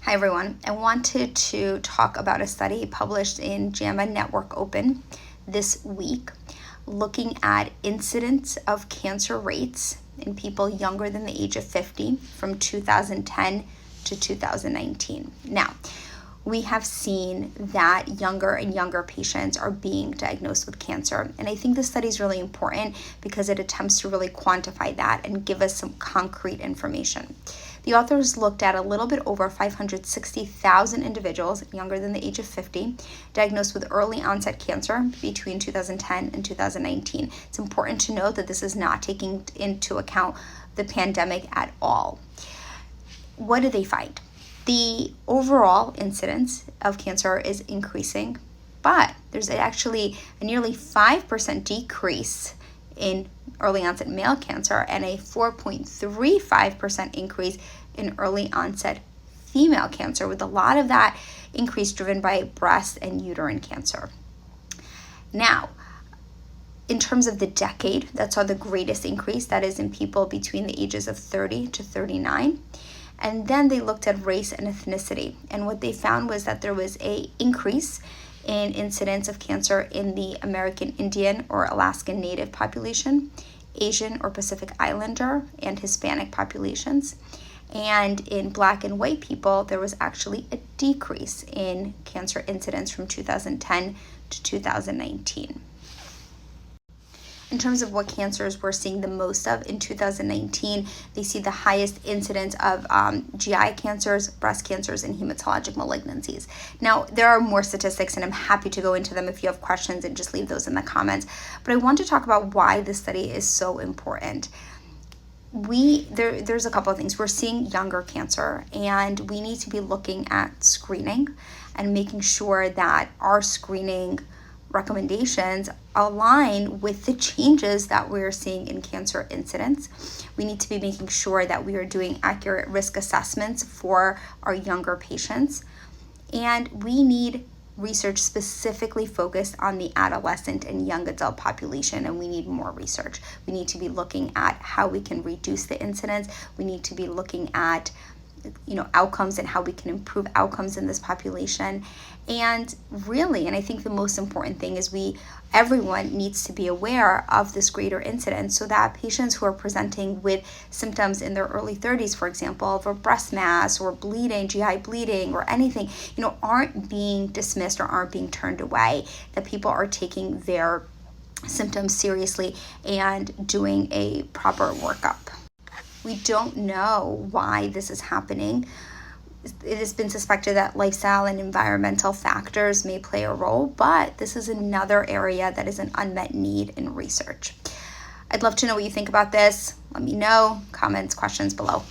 Hi everyone. I wanted to talk about a study published in JAMA Network Open this week looking at incidence of cancer rates in people younger than the age of 50 from 2010 to 2019. Now, we have seen that younger and younger patients are being diagnosed with cancer. And I think this study is really important because it attempts to really quantify that and give us some concrete information. The authors looked at a little bit over 560,000 individuals younger than the age of 50 diagnosed with early onset cancer between 2010 and 2019. It's important to note that this is not taking into account the pandemic at all. What did they find? The overall incidence of cancer is increasing, but there's actually a nearly 5% decrease in early onset male cancer and a 4.35% increase in early onset female cancer, with a lot of that increase driven by breast and uterine cancer. Now, in terms of the decade that saw the greatest increase, that is in people between the ages of 30 to 39. And then they looked at race and ethnicity. And what they found was that there was an increase in incidence of cancer in the American Indian or Alaskan Native population, Asian or Pacific Islander, and Hispanic populations. And in Black and white people, there was actually a decrease in cancer incidence from 2010 to 2019. In terms of what cancers we're seeing the most of in 2019, they see the highest incidence of GI cancers, breast cancers, and hematologic malignancies. Now, there are more statistics, and I'm happy to go into them if you have questions, and just leave those in the comments. But I want to talk about why this study is so important. There's a couple of things. We're seeing younger cancer, and we need to be looking at screening and making sure that our screening recommendations align with the changes that we're seeing in cancer incidence. We need to be making sure that we are doing accurate risk assessments for our younger patients. And we need research specifically focused on the adolescent and young adult population, and we need more research. We need to be looking at how we can reduce the incidence. We need to be looking at outcomes and how we can improve outcomes in this population. And really, and I think the most important thing is everyone needs to be aware of this greater incidence so that patients who are presenting with symptoms in their early 30s, for example, of a breast mass or bleeding, GI bleeding or anything, aren't being dismissed or aren't being turned away, that people are taking their symptoms seriously and doing a proper workup. We don't know why this is happening. It has been suspected that lifestyle and environmental factors may play a role, but this is another area that is an unmet need in research. I'd love to know what you think about this. Let me know. Comments, questions below.